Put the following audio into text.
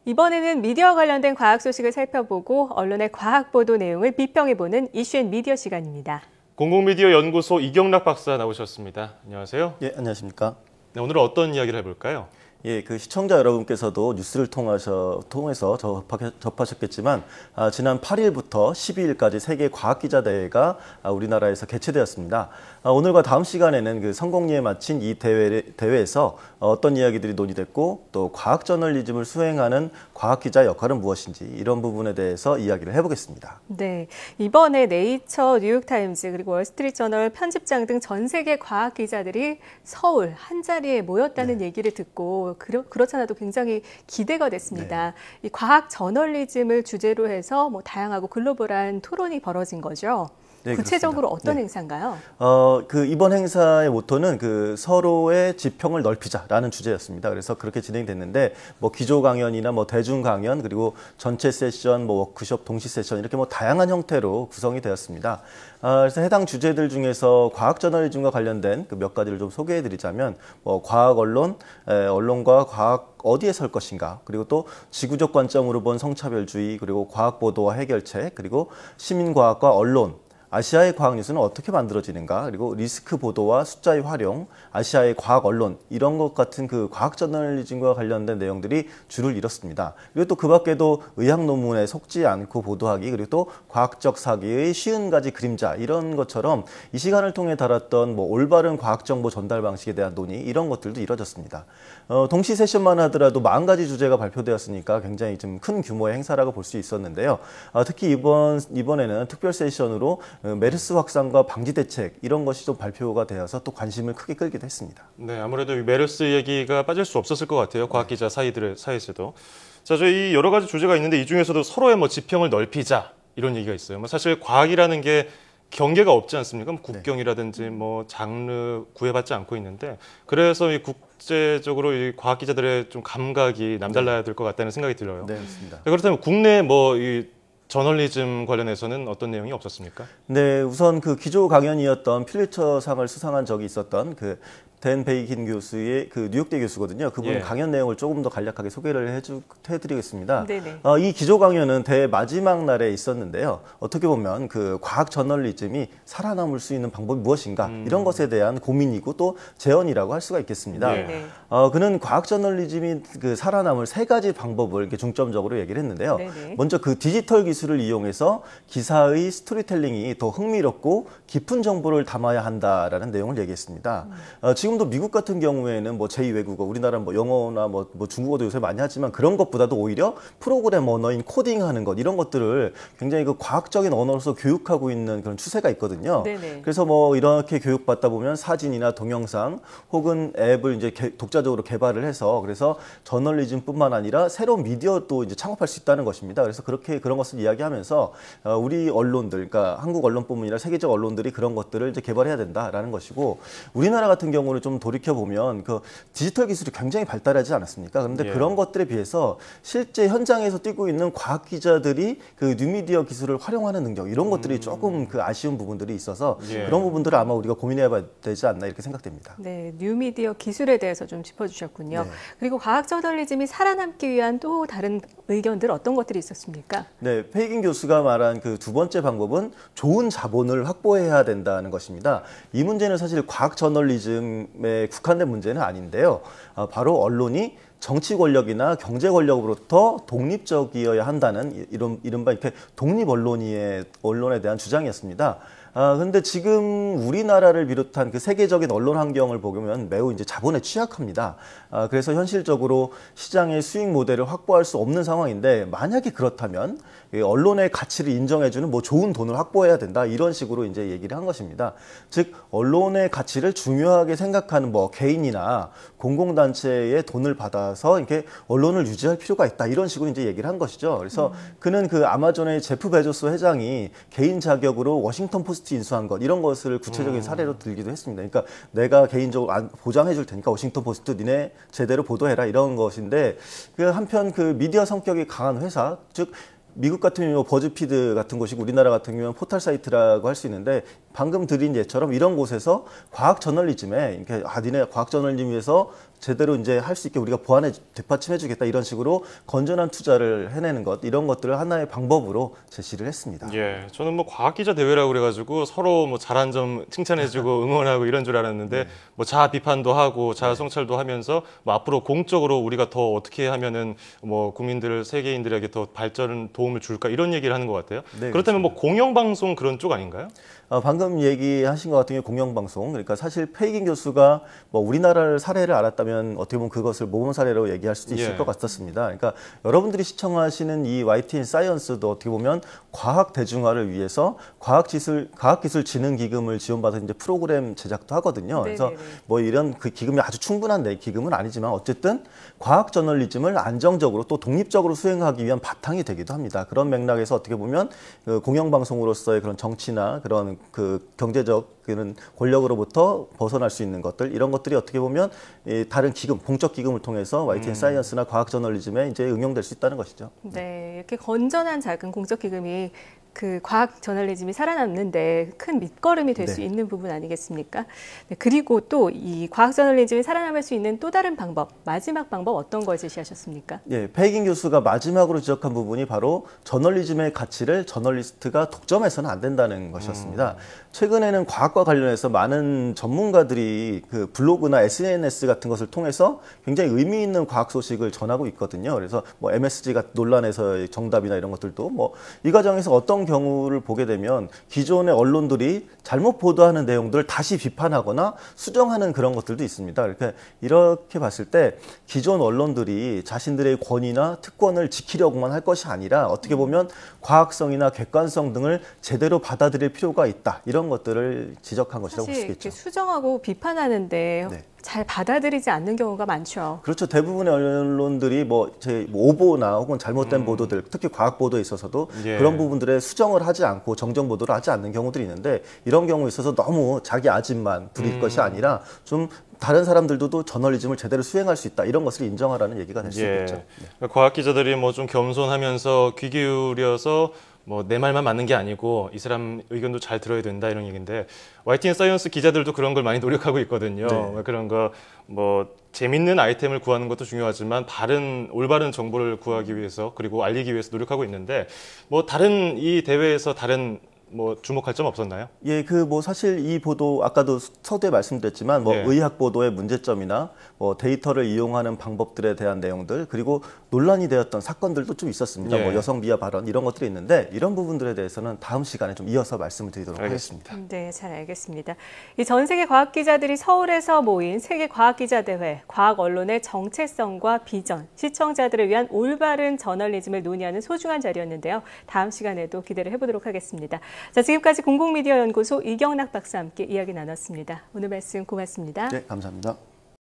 이번에는 미디어 관련된 과학 소식을 살펴보고 언론의 과학 보도 내용을 비평해보는 이슈앤미디어 시간입니다. 공공미디어 연구소 이경락 박사 나오셨습니다. 안녕하세요. 예, 안녕하십니까. 네, 오늘은 어떤 이야기를 해볼까요? 예, 그 시청자 여러분께서도 뉴스를 통해서 접하셨겠지만 지난 8일부터 12일까지 세계 과학기자대회가 우리나라에서 개최되었습니다. 오늘과 다음 시간에는 그 성공리에 마친 이 대회에서 어떤 이야기들이 논의됐고 또 과학 저널리즘을 수행하는 과학기자 역할은 무엇인지 이런 부분에 대해서 이야기를 해보겠습니다. 네, 이번에 네이처, 뉴욕타임즈 그리고 월스트리트저널 편집장 등 전 세계 과학기자들이 서울 한자리에 모였다는 얘기를 듣고 그렇잖아도 굉장히 기대가 됐습니다. 이 과학 저널리즘을 주제로 해서 다양하고 글로벌한 토론이 벌어진 거죠. 네, 구체적으로 그렇습니다. 어떤 행사인가요? 이번 행사의 모토는 그 서로의 지평을 넓히자라는 주제였습니다. 그래서 그렇게 진행됐는데 기조 강연이나 대중 강연 그리고 전체 세션, 워크숍, 동시 세션 이렇게 다양한 형태로 구성이 되었습니다. 그래서 해당 주제들 중에서 과학 저널리즘과 관련된 그 몇 가지를 좀 소개해드리자면 과학 언론, 언론과 과학 어디에 설 것인가, 그리고 또 지구적 관점으로 본 성차별주의, 그리고 과학 보도와 해결책, 그리고 시민과학과 언론, 아시아의 과학 뉴스는 어떻게 만들어지는가, 그리고 리스크 보도와 숫자의 활용, 아시아의 과학 언론 이런 것 같은 그 과학 저널리즘과 관련된 내용들이 주를 이뤘습니다. 그리고 또 그 밖에도 의학 논문에 속지 않고 보도하기, 그리고 또 과학적 사기의 쉬운 가지 그림자 이런 것처럼 이 시간을 통해 다뤘던 올바른 과학 정보 전달 방식에 대한 논의 이런 것들도 이뤄졌습니다. 동시 세션만 하더라도 40가지 주제가 발표되었으니까 굉장히 좀 큰 규모의 행사라고 볼 수 있었는데요. 특히 이번에는 특별 세션으로 메르스 확산과 방지 대책 이런 것이 좀 발표가 되어서 또 관심을 크게 끌기도 했습니다. 네, 아무래도 메르스 얘기가 빠질 수 없었을 것 같아요. 과학기자 사이들 사이에서도. 자, 저희 여러 가지 주제가 있는데 이 중에서도 서로의 지평을 넓히자 이런 얘기가 있어요. 사실 과학이라는 게 경계가 없지 않습니까? 국경이라든지 장르 구애받지 않고 있는데 그래서 이 국제적으로 이 과학기자들의 좀 감각이 남달라야 될 것 같다는 생각이 들어요. 네, 맞습니다. 그렇다면 국내 이 저널리즘 관련해서는 어떤 내용이 없었습니까? 네, 우선 그 기조 강연이었던 필리처상을 수상한 적이 있었던 댄 베이킨 교수의 그 뉴욕대 교수거든요. 그분 강연 내용을 조금 더 간략하게 소개를 해드리겠습니다. 이 기조 강연은 대회 마지막 날에 있었는데요. 어떻게 보면 그 과학 저널리즘이 살아남을 수 있는 방법이 무엇인가 이런 것에 대한 고민이고 또 제언이라고 할 수가 있겠습니다. 그는 과학 저널리즘이 그 살아남을 3가지 방법을 이렇게 중점적으로 얘기를 했는데요. 먼저 그 디지털 기술을 이용해서 기사의 스토리텔링이 더 흥미롭고 깊은 정보를 담아야 한다라는 내용을 얘기했습니다. 지금도 미국 같은 경우에는 제2외국어, 우리나라는 영어나 중국어도 요새 많이 하지만 그런 것보다도 오히려 프로그램 언어인 코딩하는 것 이런 것들을 굉장히 그 과학적인 언어로서 교육하고 있는 그런 추세가 있거든요. 그래서 이렇게 교육받다 보면 사진이나 동영상 혹은 앱을 이제 독자적으로 개발을 해서 그래서 저널리즘뿐만 아니라 새로운 미디어도 이제 창업할 수 있다는 것입니다. 그래서 그런 것을 이야기하면서 우리 언론들, 그러니까 한국 언론뿐만 아니라 세계적 언론들이 그런 것들을 이제 개발해야 된다라는 것이고 우리나라 같은 경우는 좀 돌이켜보면 그 디지털 기술이 굉장히 발달하지 않았습니까? 그런데 그런 것들에 비해서 실제 현장에서 뛰고 있는 과학 기자들이 그 뉴미디어 기술을 활용하는 능력 이런 것들이 조금 그 아쉬운 부분들이 있어서 그런 부분들을 아마 우리가 고민해봐야 되지 않나 이렇게 생각됩니다. 네, 뉴미디어 기술에 대해서 좀 짚어주셨군요. 그리고 과학 저널리즘이 살아남기 위한 또 다른 의견들 어떤 것들이 있었습니까? 네, 페이긴 교수가 말한 그 두 번째 방법은 좋은 자본을 확보해야 된다는 것입니다. 이 문제는 사실 과학 저널리즘에 국한된 문제는 아닌데요. 바로 언론이 정치 권력이나 경제 권력으로부터 독립적이어야 한다는 이른바 이렇게 독립 언론에 대한 주장이었습니다. 근데 지금 우리나라를 비롯한 그 세계적인 언론 환경을 보면 매우 이제 자본에 취약합니다. 그래서 현실적으로 시장의 수익 모델을 확보할 수 없는 상황인데 만약에 그렇다면 언론의 가치를 인정해주는 좋은 돈을 확보해야 된다 이런 식으로 이제 얘기를 한 것입니다. 즉 언론의 가치를 중요하게 생각하는 개인이나 공공단체의 돈을 받아서 이렇게 언론을 유지할 필요가 있다 이런 식으로 이제 얘기를 한 것이죠. 그래서 그는 그 아마존의 제프 베조스 회장이 개인 자격으로 워싱턴 포스트 인수한 것 이런 것을 구체적인 사례로 들기도 했습니다. 그러니까 내가 개인적으로 보장해 줄 테니까 워싱턴 포스트 니네 제대로 보도해라 이런 것인데 한편 그 미디어 성격이 강한 회사 즉 미국 같은 경우 버즈피드 같은 곳이고 우리나라 같은 경우는 포털 사이트라고 할 수 있는데 방금 드린 예처럼 이런 곳에서 과학 저널리즘에 이렇게 니네 과학 저널리즘 위해서 제대로 이제 할 수 있게 우리가 보완해 뒷받침해주겠다 이런 식으로 건전한 투자를 해내는 것 이런 것들을 하나의 방법으로 제시를 했습니다. 예, 저는 뭐 과학 기자 대회라고 그래가지고 서로 뭐 잘한 점 칭찬해주고 응원하고 이런 줄 알았는데 뭐 자아 비판도 하고 자아 성찰도 하면서 뭐 앞으로 공적으로 우리가 더 어떻게 하면은 뭐 국민들 세계인들에게 더 발전 도움을 줄까 이런 얘기를 하는 것 같아요. 네, 그렇다면 뭐 공영방송 그런 쪽 아닌가요? 방금 얘기하신 것 같은 경우 공영방송 그러니까 사실 페이긴 교수가 뭐 우리나라를 사례를 알았다면 어떻게 보면 그것을 모범 사례로 얘기할 수도 있을 것 같았습니다. 그러니까 여러분들이 시청하시는 이 YTN 사이언스도 어떻게 보면 과학 대중화를 위해서 과학기술진흥기금을 지원받은 이제 프로그램 제작도 하거든요. 그래서 뭐 이런 그 기금이 아주 충분한 기금은 아니지만 어쨌든 과학 저널리즘을 안정적으로 또 독립적으로 수행하기 위한 바탕이 되기도 합니다. 그런 맥락에서 어떻게 보면 그 공영방송으로서의 그런 정치나 그런 그 경제적 그런 권력으로부터 벗어날 수 있는 것들 이런 것들이 어떻게 보면 다른 기금, 공적 기금을 통해서 YTN 사이언스나 과학 저널리즘에 이제 응용될 수 있다는 것이죠. 네, 이렇게 건전한 작은 공적 기금이 그 과학 저널리즘이 살아남는데 큰 밑거름이 될 수 있는 부분 아니겠습니까? 네, 그리고 또 이 과학 저널리즘이 살아남을 수 있는 또 다른 방법, 마지막 방법 어떤 걸 제시하셨습니까? 예, 페이긴 교수가 마지막으로 지적한 부분이 바로 저널리즘의 가치를 저널리스트가 독점해서는 안 된다는 것이었습니다. 최근에는 과학과 관련해서 많은 전문가들이 그 블로그나 SNS 같은 것을 통해서 굉장히 의미 있는 과학 소식을 전하고 있거든요. 그래서 뭐 MSG 논란에서의 정답이나 이런 것들도 뭐 이 과정에서 어떤 경우를 보게 되면 기존의 언론들이 잘못 보도하는 내용들을 다시 비판하거나 수정하는 그런 것들도 있습니다. 이렇게 봤을 때 기존 언론들이 자신들의 권위나 특권을 지키려고만 할 것이 아니라 어떻게 보면 과학성이나 객관성 등을 제대로 받아들일 필요가 있다. 이런 것들을 지적한 것이라고 볼 수 있겠죠. 수정하고 비판하는데 잘 받아들이지 않는 경우가 많죠. 그렇죠. 대부분의 언론들이 뭐 오보나 혹은 잘못된 보도들, 특히 과학 보도에 있어서도 그런 부분들에 수정을 하지 않고 정정 보도를 하지 않는 경우들이 있는데 이런 경우에 있어서 너무 자기 아집만 부릴 것이 아니라 좀 다른 사람들도 저널리즘을 제대로 수행할 수 있다. 이런 것을 인정하라는 얘기가 될 수 있겠죠. 과학 기자들이 뭐 좀 겸손하면서 귀 기울여서 뭐 내 말만 맞는 게 아니고 이 사람 의견도 잘 들어야 된다 이런 얘기인데 YTN 사이언스 기자들도 그런 걸 많이 노력하고 있거든요. 그런 거 뭐 재밌는 아이템을 구하는 것도 중요하지만 올바른 정보를 구하기 위해서 그리고 알리기 위해서 노력하고 있는데 뭐 다른 이 대회에서 다른 뭐 주목할 점 없었나요? 예, 사실 이 보도 아까도 서두에 말씀드렸지만 의학 보도의 문제점이나 뭐 데이터를 이용하는 방법들에 대한 내용들 그리고 논란이 되었던 사건들도 좀 있었습니다. 뭐 여성 비하 발언 이런 것들이 있는데 이런 부분들에 대해서는 다음 시간에 좀 이어서 말씀을 드리도록 하겠습니다. 네, 잘 알겠습니다. 이 전 세계 과학 기자들이 서울에서 모인 세계 과학 기자 대회, 과학 언론의 정체성과 비전, 시청자들을 위한 올바른 저널리즘을 논의하는 소중한 자리였는데요. 다음 시간에도 기대를 해보도록 하겠습니다. 자, 지금까지 공공미디어 연구소 이경락 박사와 함께 이야기 나눴습니다. 오늘 말씀 고맙습니다. 네, 감사합니다.